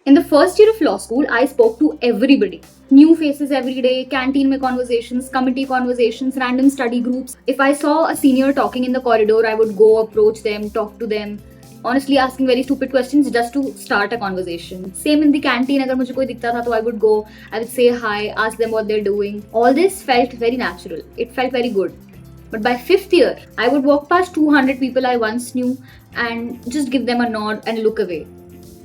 In the first year of law school, I spoke to everybody. New faces every day, canteen mein conversations, committee conversations, random study groups. If I saw a senior talking in the corridor, I would go approach them, talk to them. Honestly, asking very stupid questions just to start a conversation. Same in the canteen, agar mujhe koi dikhta tha, to I would go, I would say hi, ask them what they're doing. All this felt very natural. It felt very good. But by 5th year, I would walk past 200 people I once knew and just give them a nod and look away.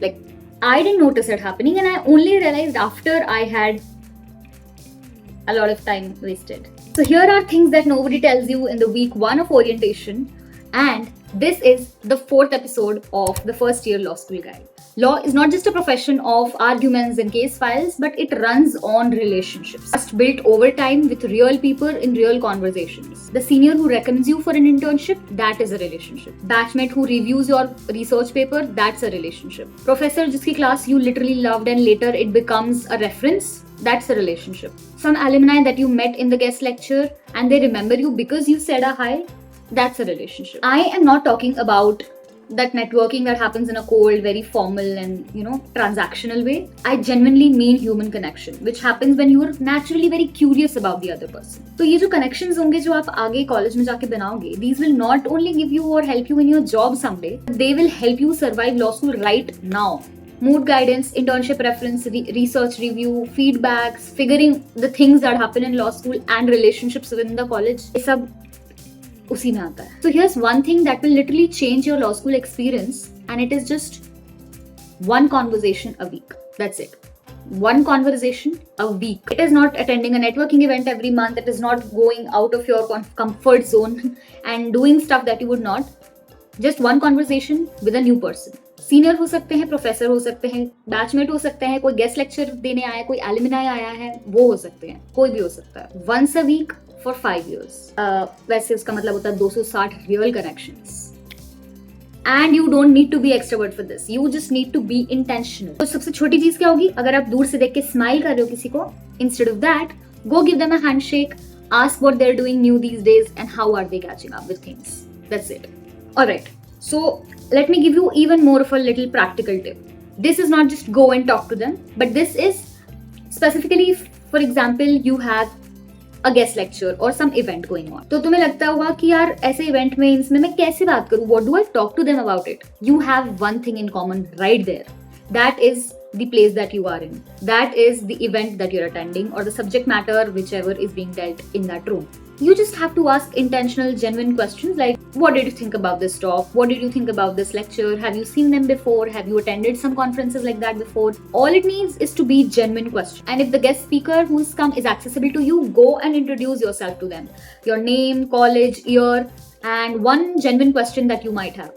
Like, I didn't notice it happening, and I only realized after I had a lot of time wasted. So here are things that nobody tells you in the week 1 of orientation, and this is the 4th episode of the first year law school guide. Law is not just a profession of arguments and case files, but it runs on relationships. Just built over time with real people in real conversations. The senior who recommends you for an internship, that is a relationship. Batchmate who reviews your research paper, that's a relationship. Professor jiski class you literally loved and later it becomes a reference, that's a relationship. Some alumni that you met in the guest lecture and they remember you because you said a hi, that's a relationship. I am not talking about that networking that happens in a cold, very formal and transactional way. I genuinely mean human connection, which happens when you are naturally very curious about the other person. तो ये जो connections होंगे जो आप आगे college में जाके बनाओगे, these will not only give you or help you in your job someday, they will help you survive law school right now. Mood guidance, internship reference, research review, feedbacks, figuring the things that happen in law school and relationships within the college, ये सब उसी में आता है. So here's one thing that will literally change your law school experience, and it is just one conversation a week. That's it. One conversation a week. It is not attending a networking event every month. It is not going out of your comfort zone and doing stuff that you would not. Just one conversation with a new person. Senior हो सकते हैं, professor हो सकते हैं, batchmate हो सकते हैं, कोई गेस्ट लेक्चर देने आया है, कोई एलुमनाई आया है, वो हो सकते हैं, कोई भी हो सकता है. Once a week for 5 years. वैसे उसका मतलब होता है 260 real connections. And you don't need to be extrovert for this, you just need to be intentional. तो सबसे छोटी चीज क्या होगी? अगर आप दूर से देख के स्माइल कर रहे हो किसी को, instead of that go give them a handshake, ask what they are doing new these days and how are they catching up with things. That's it. Alright, so let me give you even more of a little practical tip. This is not just go and talk to them, but this is specifically, for example, you have a guest lecture or some event going on. तो तुम्हें लगता होगा कि यार ऐसे event में इसमें मैं कैसे बात करूँ? What do I talk to them about it? You have one thing in common right there. That is the place that you are in. That is the event that you're attending or the subject matter whichever is being dealt in that room. You just have to ask intentional, genuine questions like, what did you think about this talk? What did you think about this lecture? Have you seen them before? Have you attended some conferences like that before? All it needs is to be genuine questions. And if the guest speaker who's come is accessible to you, go and introduce yourself to them. Your name, college, year, and one genuine question that you might have.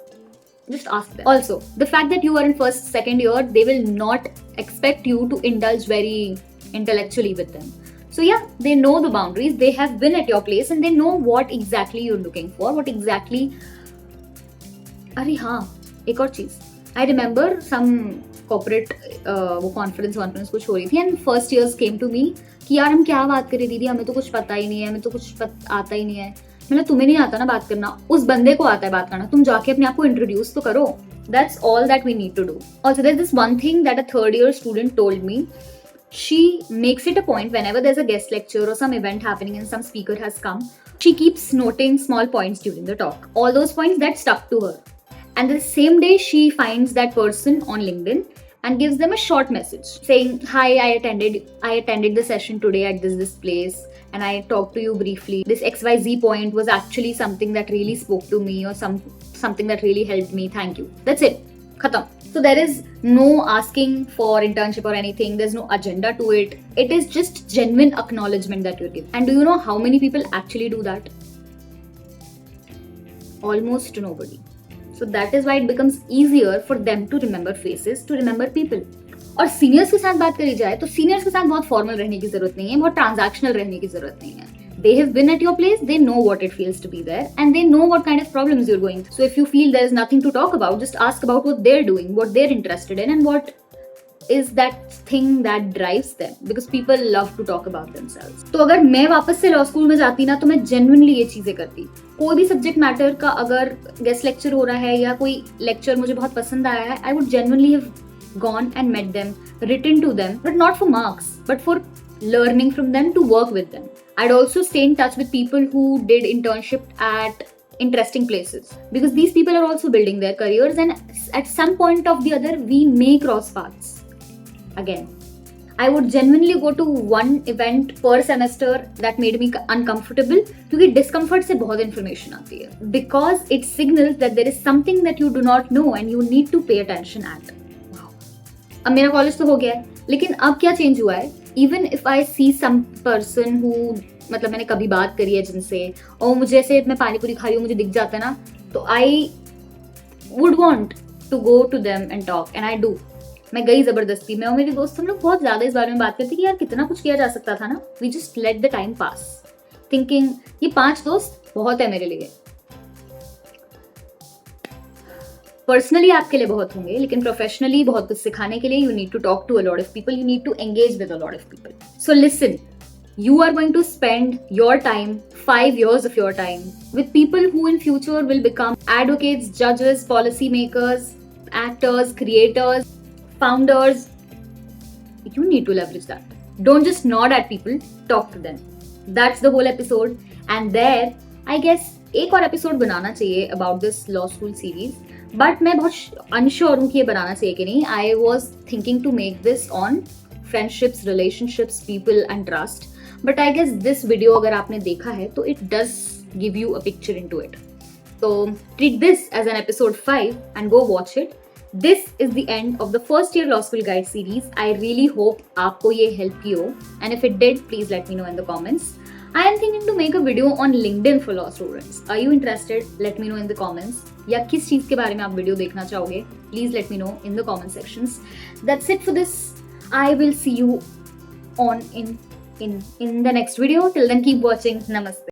Just ask them. Also, the fact that you are in first, second year, they will not expect you to indulge very intellectually with them. So yeah, they know the boundaries, they have been at your place and they know what exactly you're looking for, what exactly... अरे हाँ, एक और चीज़. I remember some corporate वो conference कुछ हो रही थी and first years came to me कि यार हम क्या बात करें दीदी, हमें तो कुछ पता ही नहीं है, हमें तो कुछ आता ही नहीं है. मतलब तुम्हें नहीं आता ना बात करना, उस बंदे को आता है बात करना, तुम जाके अपने आप को इंट्रोड्यूस तो करो. That's all that we need to do. Also, there's this one thing that a third year student told me. She makes it a point whenever there's a guest lecture or some event happening and some speaker has come, she keeps noting small points during the talk. All those points that stuck to her. And the same day she finds that person on LinkedIn and gives them a short message saying, hi, I attended the session today at this place and I talked to you briefly. This XYZ point was actually something that really spoke to me or something that really helped me. Thank you. That's it. Khatam. So there is no asking for internship or anything. There's no agenda to it. It is just genuine acknowledgement that you're giving. And do you know how many people actually do that? Almost nobody. So that is why it becomes easier for them to remember faces, to remember people. और seniors के साथ बात करी जाए तो seniors के साथ बहुत फॉर्मल रहने की जरूरत नहीं है, बहुत ट्रांजैक्शनल रहने की जरूरत नहीं है. They have been at your place, they know what it feels to be there, and they know what kind of problems you're going through. So if you feel there is nothing to talk about, just ask about what they're doing, what they're interested in, and what is that thing that drives them. Because people love to talk about themselves. तो अगर मैं वापस से law school में जाती ना तो मैं genuinely ये चीजें करती. कोई भी सब्जेक्ट मैटर का अगर गेस्ट लेक्चर हो रहा है या कोई लेक्चर मुझे बहुत पसंद आया है, I would genuinely have gone and met them, written to them, but not for marks, but for learning from them, to work with them. I'd also stay in touch with people who did internship at interesting places, because these people are also building their careers, and at some point of the other we may cross paths again. I would genuinely go to one event per semester that made me uncomfortable, क्योंकि discomfort से बहुत information आती है, because it signals that there is something that you do not know and you need to pay attention at. Wow. अब मेरा college तो हो गया है, लेकिन अब क्या चेंज हुआ है? Even if I see some person who, मतलब मैंने कभी बात करी है जिनसे, और मुझे ऐसे मैं पानी पूरी खा रही हूँ, मुझे दिख जाता है ना, तो I would want to go to them and talk, and I do. मैं गई जबरदस्ती में, और मेरे दोस्त हम लोग बहुत ज्यादा इस बारे में बात करते कि यार कितना कुछ किया जा सकता था ना. We just let the time pass thinking ये 5 दोस्त बहुत है मेरे लिए. पर्सनली आपके लिए बहुत होंगे, लेकिन प्रोफेशनली बहुत कुछ सिखाने के लिए you need to talk to a lot of people, you need to engage with a lot of people. So listen, you are going to spend your time, 5 years of your time, with people who in future will become advocates, judges, policy makers, actors, creators, founders. You need to leverage that. Don't just nod at people, talk to them. That's the whole episode. And there, I guess, एक और episode बनाना चाहिए about this law school series. But मैं बहुत unsure हूँ कि ये बनाना चाहिए कि नहीं. I was thinking to make this on friendships, relationships, people and trust. But I guess this video अगर आपने देखा है तो it does give you a picture into it. So treat this as an episode 5 and go watch it. This is the end of the first year law school guide series. I really hope आपको ये help की हो, and if it did, please let me know in the comments. I am thinking to make a video on LinkedIn for law students. Are you interested? Let me know in the comments. या किस चीज़ के बारे में आप video देखना चाहोगे? Please let me know in the comment sections. That's it for this. I will see you on in the next video. Till then, keep watching. Namaste.